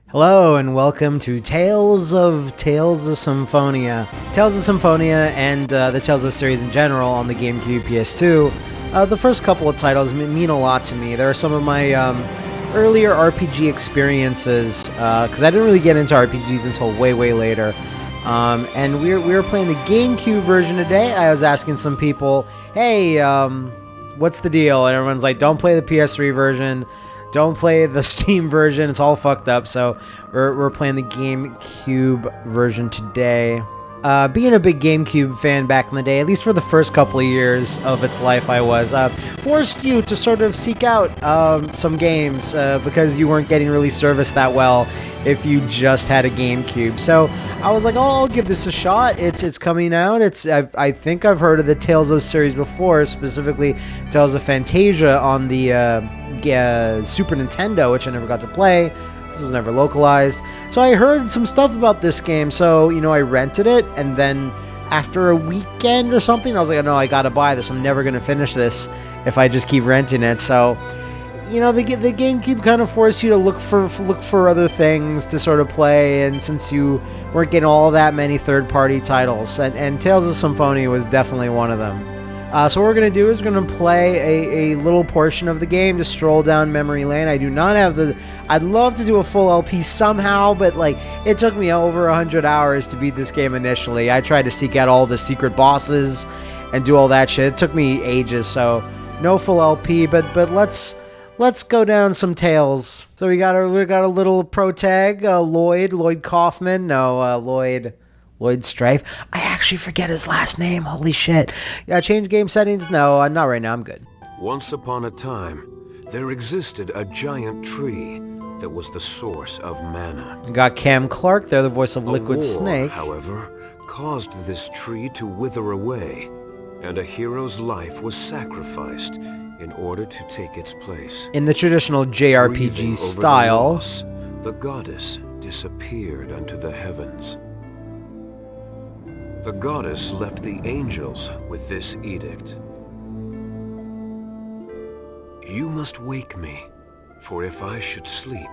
Hello and welcome to Tales of Symphonia. Tales of Symphonia and the Tales of series in general on the GameCube, PS2. The first couple of titles mean a lot to me. There are some of my earlier RPG experiences, because I didn't really get into RPGs until way later. And we were playing the GameCube version today. I was asking some people, hey, what's the deal? And everyone's like, don't play the PS3 version. Don't play the Steam version. It's all fucked up. So we're playing the GameCube version today. Being a big GameCube fan back in the day, at least for the first couple of years of its life, I was forced you to sort of seek out some games because you weren't getting really serviced that well if you just had a GameCube. So I was like, oh, I'll give this a shot. It's coming out. I think I've heard of the Tales of series before, specifically Tales of Fantasia on the Super Nintendo, which I never got to play. This was never localized. So I heard some stuff about this game, so, I rented it, and then after a weekend or something, I was like, oh, no, I gotta buy this. I'm never gonna finish this if I just keep renting it. So, the GameCube kind of forced you to look for other things to sort of play, and since you weren't getting all that many third-party titles, and Tales of Symphonia was definitely one of them. So what we're going to do is we're going to play a little portion of the game, just stroll down memory lane. I do not have I'd love to do a full LP somehow, but it took me over 100 hours to beat this game initially. I tried to seek out all the secret bosses and do all that shit. It took me ages, so no full LP, but let's go down some tales. So we got a little protag, Lloyd Kaufman. No, Lloyd Strife. I actually forget his last name. Holy shit. Yeah, change game settings? No, not right now. I'm good. Once upon a time, there existed a giant tree that was the source of mana. We got Cam Clark there, the voice of Liquid war, Snake. However, caused this tree to wither away, and a hero's life was sacrificed in order to take its place. In the traditional JRPG style, the goddess disappeared unto the heavens. The goddess left the angels with this edict. You must wake me, for if I should sleep,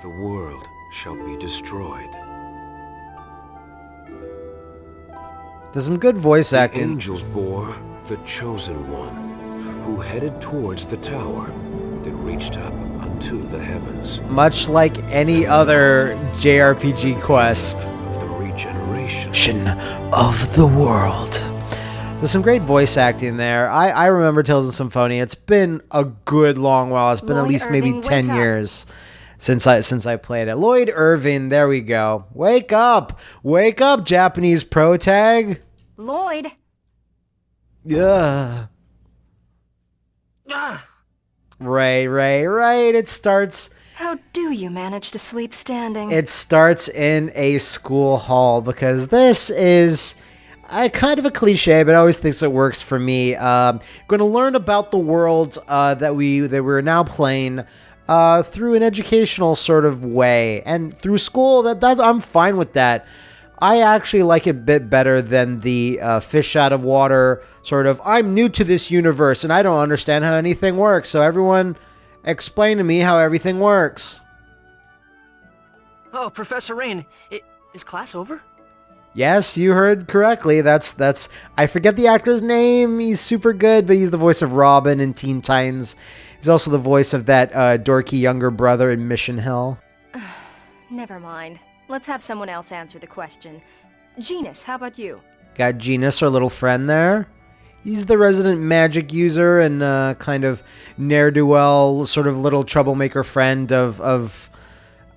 the world shall be destroyed. There's some good voice acting. The angels bore the chosen one, who headed towards the tower that reached up unto the heavens. Much like any other JRPG quest. Regeneration of the world. There's some great voice acting there. I remember Tales of Symphonia. It's been a good long while. It's been at least maybe 10 years since I played it. Lloyd Irving, there we go. Wake up, Japanese protag. Lloyd. Yeah. Right. It starts. How do you manage to sleep standing? It starts in a school hall because this is kind of a cliche, but I always think it works for me. Going to learn about the world that we're now playing through an educational sort of way, and through school. That I'm fine with that. I actually like it a bit better than the fish out of water sort of. I'm new to this universe and I don't understand how anything works. So everyone, explain to me how everything works. Oh, Professor Rain, is class over? Yes, you heard correctly. That's I forget the actor's name. He's super good, but he's the voice of Robin in Teen Titans. He's also the voice of that dorky younger brother in Mission Hill. Never mind. Let's have someone else answer the question. Genus, how about you? Got Genus, our little friend there. He's the resident magic user and kind of ne'er-do-well, sort of little troublemaker friend of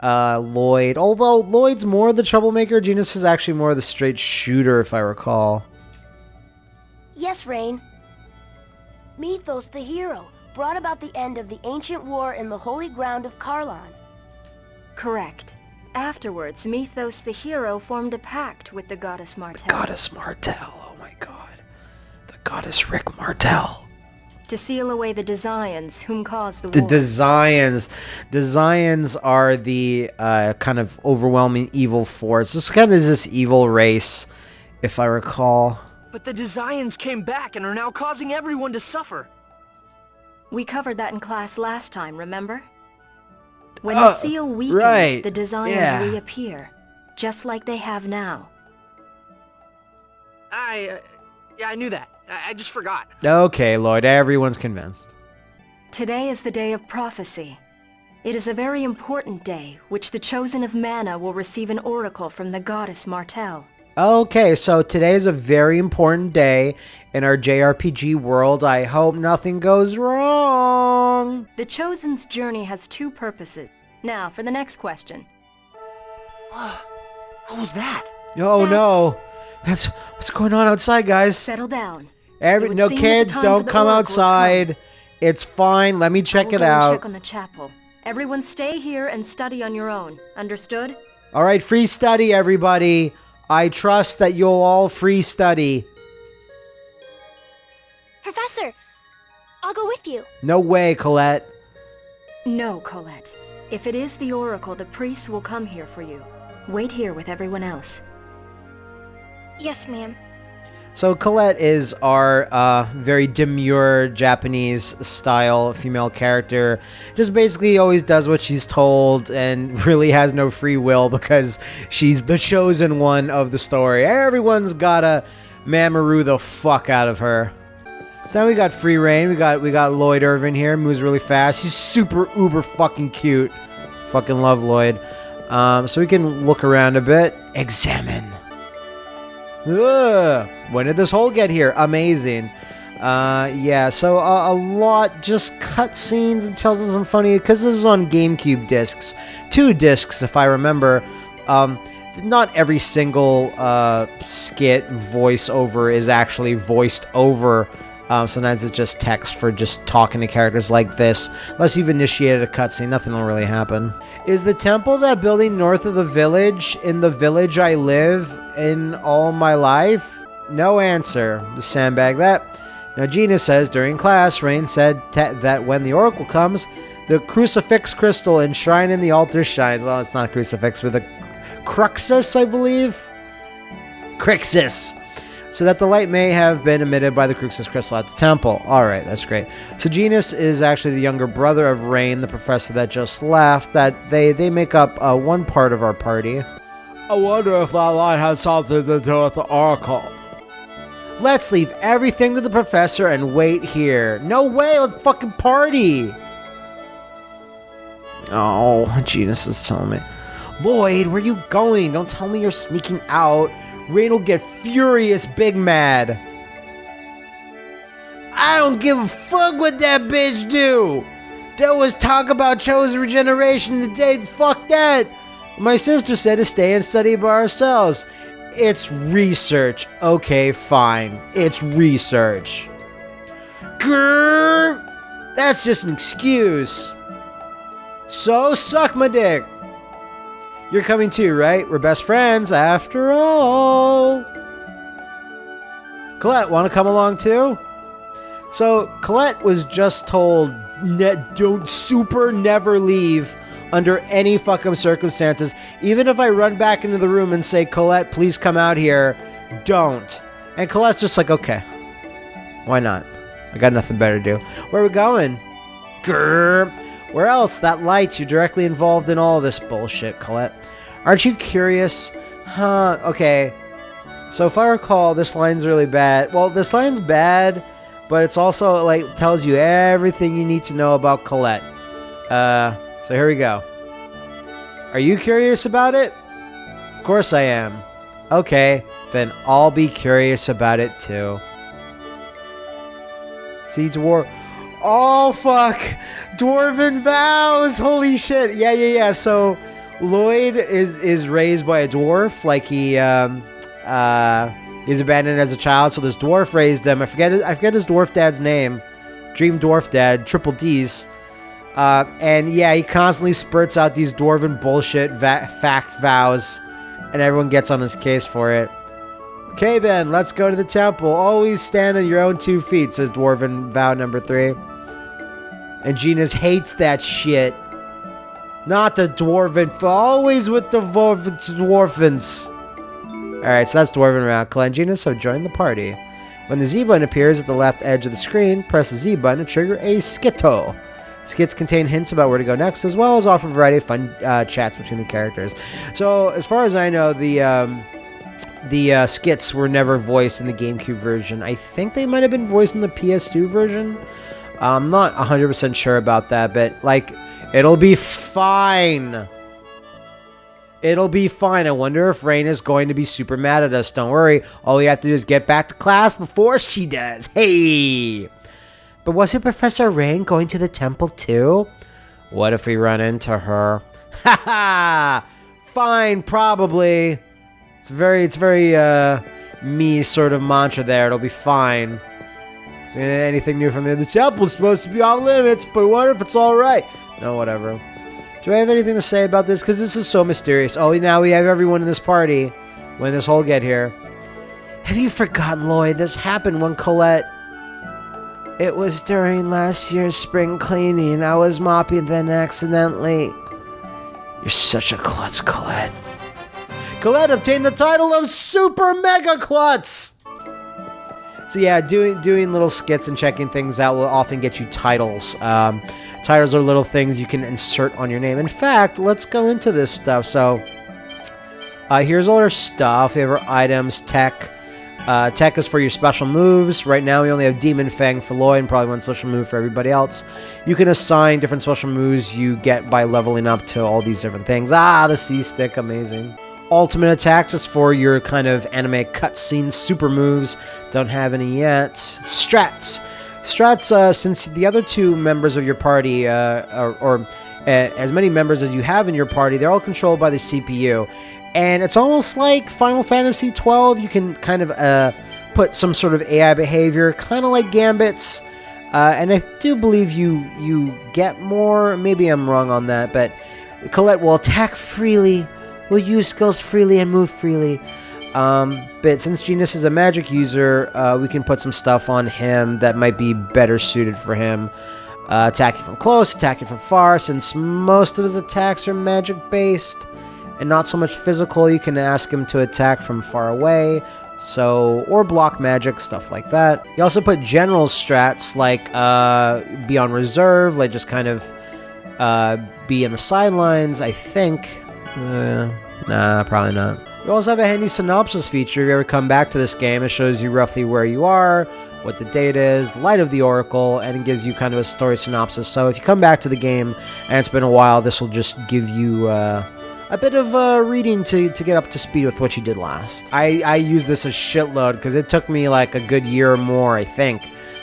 Lloyd. Although Lloyd's more the troublemaker, Genus is actually more the straight shooter, if I recall. Yes, Rain. Mythos, the hero, brought about the end of the ancient war in the holy ground of Karlan. Correct. Afterwards, Mythos, the hero, formed a pact with the goddess Martel. The goddess Martel, oh my god. The goddess Rick Martel. to seal away the Desians whom caused the The war. Desians are the kind of overwhelming evil force. This kind of is this evil race, if I recall. But the Desians came back and are now causing everyone to suffer. We covered that in class last time, remember? When the seal weakens, right. the Desians reappear, just like they have now. Yeah, I knew that. I just forgot. Okay, Lloyd, everyone's convinced. Today is the day of prophecy. It is a very important day, which the Chosen of Mana will receive an oracle from the goddess Martel. Okay, so today is a very important day in our JRPG world. I hope nothing goes wrong. The Chosen's journey has two purposes. Now, for the next question. What was that? Oh no, that's what's going on outside, guys. Settle down. It would No seem that kids, the time don't for the come oracle has come. outside. It's fine. Let me check I will it go and out. check on the chapel. Everyone stay here and study on your own. Understood? All right, free study, everybody. I trust that you'll all free study. Professor, I'll go with you. No way, Colette. No, Colette. If it is the oracle, the priests will come here for you. Wait here with everyone else. Yes, ma'am. So Colette is our very demure Japanese-style female character. Just basically always does what she's told and really has no free will because she's the chosen one of the story. Everyone's gotta Mamoru the fuck out of her. So now we got free reign. We got Lloyd Irvin here. Moves really fast. She's super uber fucking cute. Fucking love Lloyd. So we can look around a bit. Examine. Ugh. When did this hole get here? Amazing. Yeah, so a lot, just cutscenes and Tales of Symphonia, because this was on GameCube discs. 2 discs, if I remember. Not every single skit voiceover is actually voiced over. Sometimes it's just text for just talking to characters like this. Unless you've initiated a cutscene, nothing will really happen. Is the temple that building north of the village in the village I live in all my life? No answer. The sandbag that. Now Gina says during class, Rain said that when the oracle comes, the crucifix crystal enshrined in the altar shines. Well, it's not a crucifix, but the cruxus, I believe. Crixus. So that the light may have been emitted by the Cruxus crystal at the temple. Alright, that's great. So Genus is actually the younger brother of Rain, the professor that just left. That they make up one part of our party. I wonder if that light had something to do with the oracle. Let's leave everything to the professor and wait here. No way, let's fucking party! Oh, Genus is telling me. Lloyd, where you going? Don't tell me you're sneaking out. Rain will get furious big mad. I don't give a fuck what that bitch do. There was talk about chosen regeneration today. Fuck that. My sister said to stay and study by ourselves. It's research. Okay, fine. It's research. Grrr. That's just an excuse. So suck my dick. You're coming too, right? We're best friends after all. Colette, want to come along too? So, Colette was just told, don't super never leave under any fucking circumstances. Even if I run back into the room and say, Colette, please come out here, don't. And Colette's just like, okay. Why not? I got nothing better to do. Where are we going? Grrr. Where else? That lights. You're directly involved in all this bullshit, Colette. Aren't you curious? Huh, okay. So if I recall, this line's really bad. Well, this line's bad, but it's also, like, tells you everything you need to know about Colette. So here we go. Are you curious about it? Of course I am. Okay, then I'll be curious about it too. See, dwarf. Oh, fuck. Dwarven vows. Holy shit. Yeah. So Lloyd is raised by a dwarf. Like he's abandoned as a child. So this dwarf raised him. I forget his dwarf dad's name. Dream Dwarf Dad. Triple D's. And yeah, he constantly spurts out these dwarven bullshit fact vows. And everyone gets on his case for it. Okay then, let's go to the temple. Always stand on your own 2 feet, says Dwarven vow number 3. And Genus hates that shit. Not the Dwarven, always with the Dwarfens. Alright, so that's Dwarven round. Colette and Genus, so join the party. When the Z button appears at the left edge of the screen, press the Z button to trigger a skitto. Skits contain hints about where to go next, as well as offer a variety of fun chats between the characters. So, as far as I know, the skits were never voiced in the GameCube version. I think they might have been voiced in the PS2 version. I'm not 100% sure about that, but, like, it'll be fine. It'll be fine. I wonder if Rain is going to be super mad at us. Don't worry. All we have to do is get back to class before she does. Hey! But wasn't Professor Rain going to the temple too? What if we run into her? Ha ha! Fine, probably. It's very me sort of mantra there. It'll be fine. So, anything new from me? The temple's supposed to be off limits, but what if it's alright? No, whatever. Do I have anything to say about this? Because this is so mysterious. Oh, now we have everyone in this party. When this whole get here. Have you forgotten, Lloyd? This happened when Colette... It was during last year's spring cleaning. I was mopping then accidentally... You're such a klutz, Colette. Colette obtained the title of Super Mega Klutz! So yeah, doing little skits and checking things out will often get you titles. Titles are little things you can insert on your name. In fact, let's go into this stuff. So, here's all our stuff. We have our items, tech. Tech is for your special moves. Right now, we only have Demon Fang for Lloyd and probably one special move for everybody else. You can assign different special moves you get by leveling up to all these different things. Ah, the C-Stick, amazing. Ultimate attacks is for your kind of anime cutscene super moves. Don't have any yet. Strats. Strats, since the other 2 members of your party, or as many members as you have in your party, they're all controlled by the CPU. And it's almost like Final Fantasy XII. You can kind of put some sort of AI behavior, kind of like Gambits. And I do believe you get more. Maybe I'm wrong on that, but Colette will attack freely, will use skills freely, and move freely. But since Genus is a magic user, we can put some stuff on him that might be better suited for him. Attacking from close, attacking from far. Since most of his attacks are magic-based and not so much physical, you can ask him to attack from far away. So, or block magic, stuff like that. You also put general strats like be on reserve, like just kind of be in the sidelines, I think. Nah, probably not. We also have a handy synopsis feature. If you ever come back to this game, it shows you roughly where you are, what the date is, light of the Oracle, and it gives you kind of a story synopsis. So if you come back to the game and it's been a while, this will just give you a bit of reading to get up to speed with what you did last. I use this a shitload because it took me like a good year or more, I think,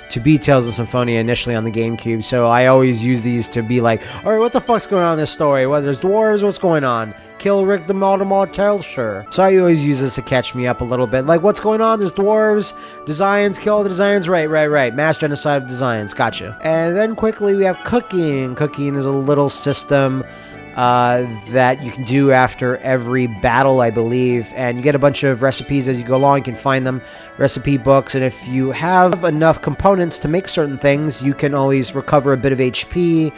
to beat Tales of Symphonia initially on the GameCube. So I always use these to be like, alright, what the fuck's going on in this story? Well, there's dwarves, what's going on? Kill Rick the Maltamar, sure. So I always use this to catch me up a little bit. Like, what's going on? There's dwarves, designs, kill all the designs. Right. Mass genocide of designs. Gotcha. And then quickly we have cooking. Cooking is a little system that you can do after every battle, I believe. And you get a bunch of recipes as you go along. You can find them, recipe books. And if you have enough components to make certain things, you can always recover a bit of HP,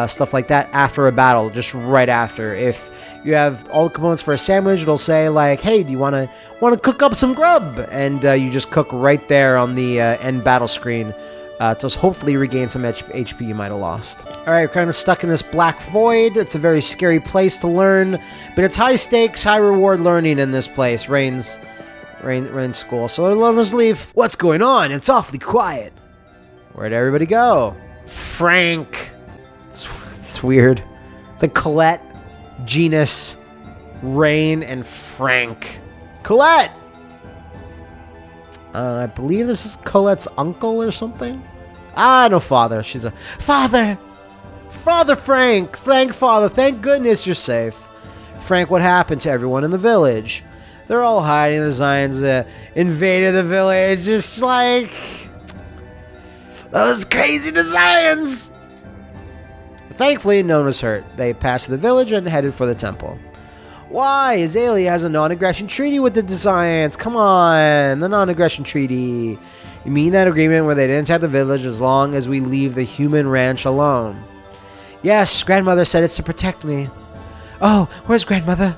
stuff like that after a battle, just right after. If you have all the components for a sandwich, it'll say like, hey, do you want to cook up some grub? And you just cook right there on the end battle screen to hopefully regain some HP you might have lost. Alright, we're kind of stuck in this black void. It's a very scary place to learn, but it's high stakes, high reward learning in this place. Rain's school. So let's leave. What's going on? It's awfully quiet. Where'd everybody go? Frank. It's weird. It's like Colette, Genus, Rain, and Frank. Colette! I believe this is Colette's uncle or something? Ah, no, father. She's a... Father! Father Frank! Father, thank goodness you're safe. Frank, what happened to everyone in the village? They're all hiding. The Zions invaded the village. Just like... those crazy Zions! Thankfully, no one was hurt. They passed through the village and headed for the temple. Why? Azalea has a non-aggression treaty with the Defiants. Come on, the non-aggression treaty. You mean that agreement where they didn't attack the village as long as we leave the human ranch alone? Yes, grandmother said it's to protect me. Oh, where's grandmother?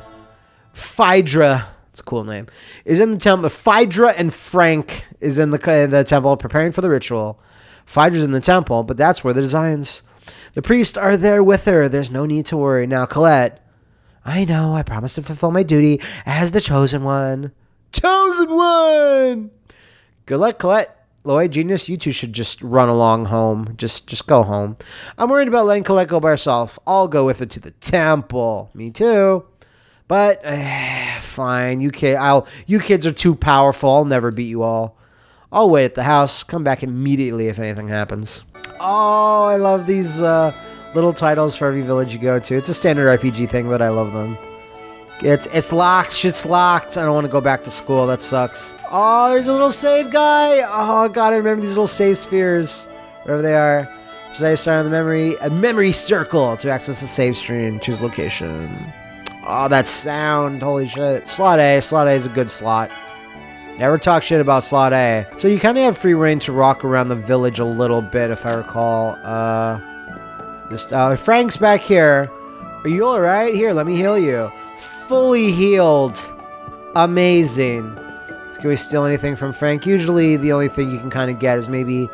Phaedra, it's a cool name, is in the temple. Phaedra and Frank is in the temple preparing for the ritual. Phaedra's in the temple, but that's where the Defiants. The priests are there with her. There's no need to worry. Now, Colette. I know, I promised to fulfill my duty as the Chosen One. Chosen One! Good luck, Colette. Lloyd, Genius, you two should just run along home. Just go home. I'm worried about letting Colette go by herself. I'll go with her to the temple. Me too. But, fine. You kids are too powerful. I'll never beat you all. I'll wait at the house. Come back immediately if anything happens. Oh, I love these little titles for every village you go to. It's a standard RPG thing, but I love them. It's locked. Shit's locked. I don't want to go back to school. That sucks. Oh, there's a little save guy. Oh, God, I remember these little save spheres. Wherever they are. Should I start on a memory circle to access the save stream. Choose location. Oh, that sound. Holy shit. Slot A. Slot A is a good slot. Never talk shit about Slot A. So you kind of have free reign to rock around the village a little bit, if I recall. Frank's back here. Are you alright? Here, let me heal you. Fully healed. Amazing. Can we steal anything from Frank? Usually the only thing you can kind of get is maybe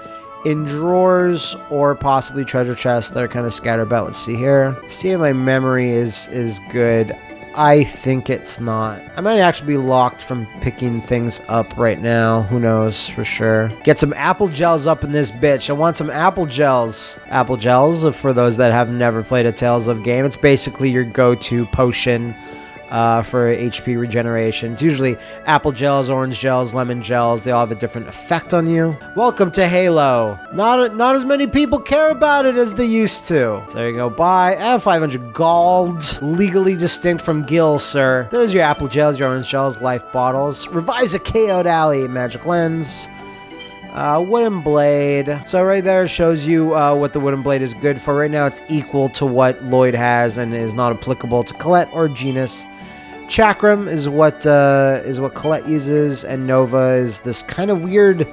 in drawers or possibly treasure chests that are kind of scattered about. Let's see here. See if my memory is good. I think it's not. I might actually be locked from picking things up right now. Who knows for sure. Get some apple gels up in this bitch. I want some apple gels. Apple gels, for those that have never played a Tales of game, it's basically your go-to potion for HP regeneration. It's usually apple gels, orange gels, lemon gels. They all have a different effect on you. Welcome to Halo. Not as many people care about it as they used to. So there you go. Buy. I have 500 gold. Legally distinct from gil, sir. There's your apple gels, your orange gels, life bottles. Revives a KO'd alley. Magic lens. Wooden blade. So right there shows you what the wooden blade is good for. Right now it's equal to what Lloyd has and is not applicable to Colette or Genus. Chakram is what Colette uses, and Nova is this kind of weird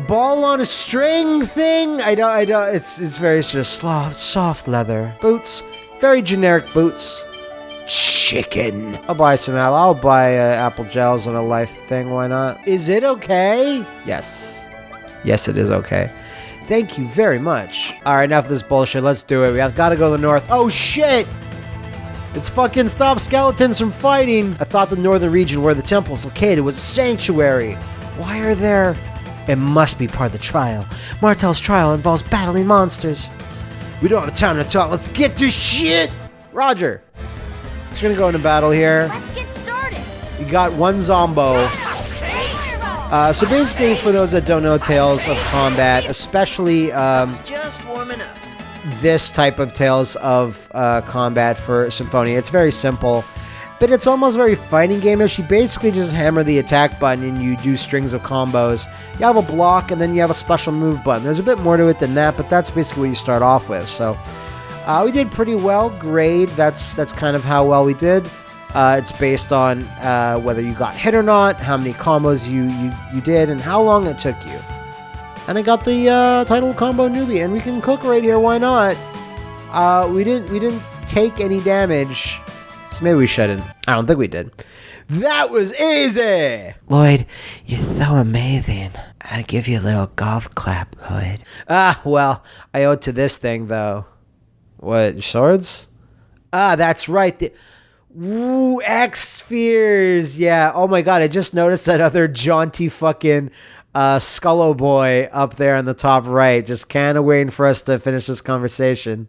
ball on a string thing. I don't. It's very just soft leather boots, very generic boots. Chicken. I'll buy some. I'll buy apple gels and a life thing. Why not? Is it okay? Yes. Yes, it is okay. Thank you very much. All right, enough of this bullshit. Let's do it. We have got to go to the north. Oh shit! It's fucking stop skeletons from fighting. I thought the northern region where the temple is located was a sanctuary. Why are there? It must be part of the trial. Martel's trial involves battling monsters. We don't have time to talk. Let's get to shit. Roger. Just gonna go into battle here. Let's get started. We got one zombo. So basically, for those that don't know Tales of Combat, especially Just warming up. this type of Tales of Combat for Symphonia, it's very simple, but it's almost very fighting game-ish. You basically just hammer the attack button and you do strings of combos. You have a block and then you have a special move button. There's a bit more to it than that, but that's basically what you start off with. So we did pretty well. Grade, that's kind of how well we did. It's based on whether you got hit or not, how many combos you did, and how long it took you. And I got the title combo newbie, and we can cook right here. Why not? We didn't take any damage, so maybe we shouldn't. I don't think we did. That was easy. Lloyd, you're so amazing. I'll give you a little golf clap, Lloyd. Well, I owe it to this thing though. What, swords? That's right. Woo, X-Spheres. Yeah. Oh my god, I just noticed that other jaunty fucking Scullo boy up there in the top right. Just kind of waiting for us to finish this conversation.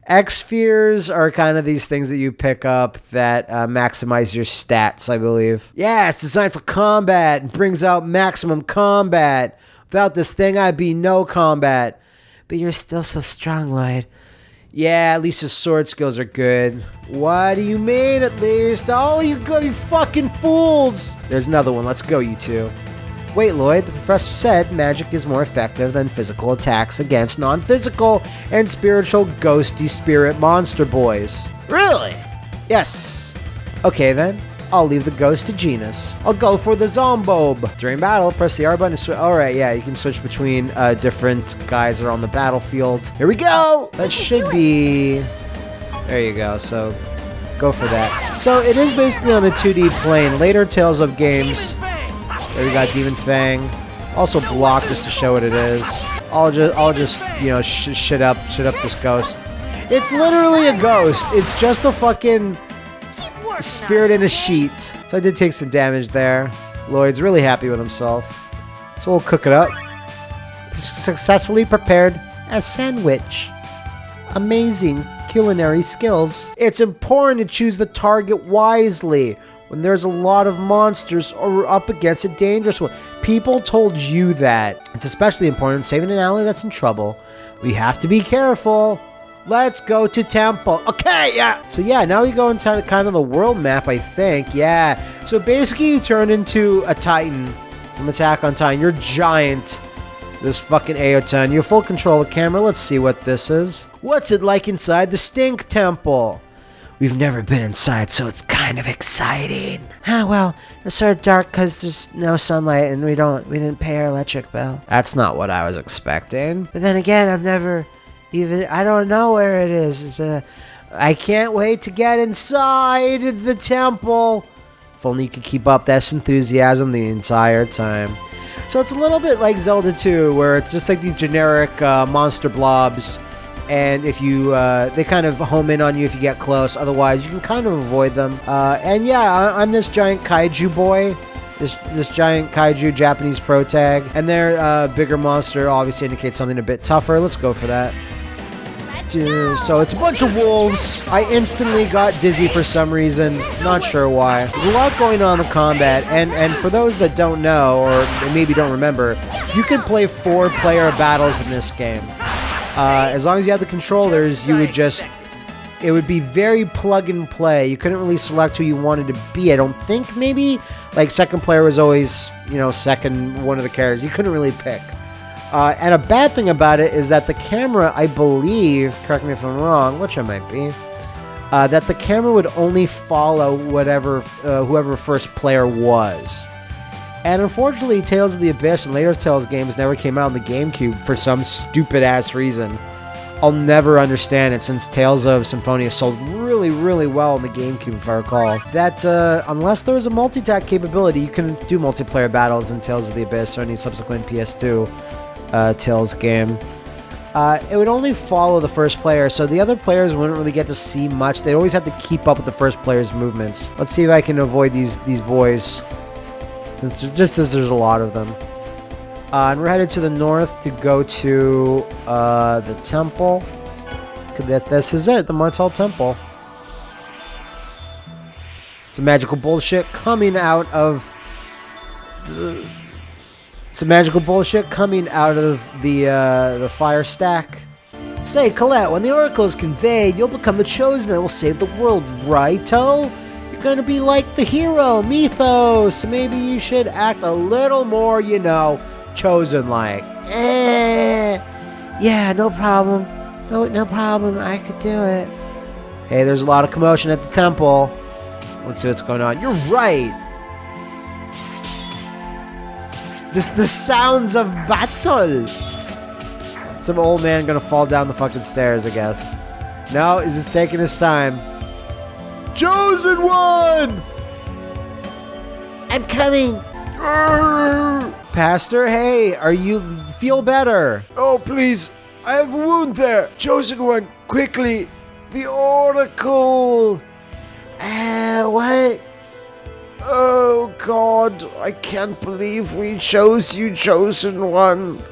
X-Spheres are kind of these things that you pick up that maximize your stats, I believe. Yeah, it's designed for combat and brings out maximum combat. Without this thing, I'd be no combat. But you're still so strong, Lloyd. Yeah, at least his sword skills are good. What do you mean, at least? Oh, you fucking fools! There's another one. Let's go, you two. Wait, Lloyd, the professor said magic is more effective than physical attacks against non-physical and spiritual ghosty spirit monster boys. Really? Yes. Okay then, I'll leave the ghost to Genus. I'll go for the Zombob. During battle, press the R button to switch. Alright, yeah, you can switch between different guys that are on the battlefield. Here we go! That should be... There you go, so go for that. So it is basically on the 2D plane. Later Tales of games. There we got Demon Fang. Also block just to show what it is. I'll just you know, shit up this ghost. It's literally a ghost. It's just a fucking spirit in a sheet. So I did take some damage there. Lloyd's really happy with himself. So we'll cook it up. Successfully prepared a sandwich. Amazing culinary skills. It's important to choose the target wisely when there's a lot of monsters or up against a dangerous one. People told you that. It's especially important saving an ally that's in trouble. We have to be careful. Let's go to temple. Okay, yeah. So yeah, now we go into kind of the world map, I think. Yeah. So basically you turn into a Titan from Attack on Titan. You're giant. This fucking Aotan. You have full control of the camera. Let's see what this is. What's it like inside the Stink Temple? We've never been inside, so it's kind of exciting. Well, it's sort of dark because there's no sunlight and we didn't pay our electric bill. That's not what I was expecting. But then again, I don't know where it is. I can't wait to get inside the temple. If only you could keep up that enthusiasm the entire time. So it's a little bit like Zelda 2, where it's just like these generic monster blobs. And if you, they kind of home in on you if you get close. Otherwise, you can kind of avoid them. And yeah, I'm this giant kaiju boy. This giant kaiju Japanese pro tag. And their bigger monster obviously indicates something a bit tougher. Let's go for that. So it's a bunch of wolves. I instantly got dizzy for some reason. Not sure why. There's a lot going on in the combat. And for those that don't know, or maybe don't remember, you can play 4-player battles in this game. As long as you have the controllers, it would be very plug and play. You couldn't really select who you wanted to be. I don't think. Maybe like second player was always, second one of the characters. You couldn't really pick. And a bad thing about it is that the camera, I believe, correct me if I'm wrong, which I might be, that the camera would only follow whoever first player was. And unfortunately, Tales of the Abyss and later Tales games never came out on the GameCube for some stupid-ass reason. I'll never understand it, since Tales of Symphonia sold really, really well on the GameCube, if I recall. That, unless there was a multi-tack capability, you can do multiplayer battles in Tales of the Abyss or any subsequent PS2 Tales game. It would only follow the first player, so the other players wouldn't really get to see much. They'd always have to keep up with the first player's movements. Let's see if I can avoid these boys. Just as there's a lot of them. And we're headed to the north to go to the temple. This is it, the Martel Temple. Some magical bullshit coming out of the fire stack. Say, Colette, when the Oracle is conveyed, you'll become the chosen that will save the world, right-o? Gonna be like the hero, Mythos. So maybe you should act a little more, chosen-like. Yeah, no problem. No problem. I could do it. Hey, there's a lot of commotion at the temple. Let's see what's going on. You're right. Just the sounds of battle. Some old man gonna fall down the fucking stairs, I guess. No, he's just taking his time. Chosen one! I'm coming! Pastor, hey, feel better? Oh, please, I have a wound there. Chosen one, quickly, the Oracle! What? Oh, God, I can't believe we chose you, Chosen One.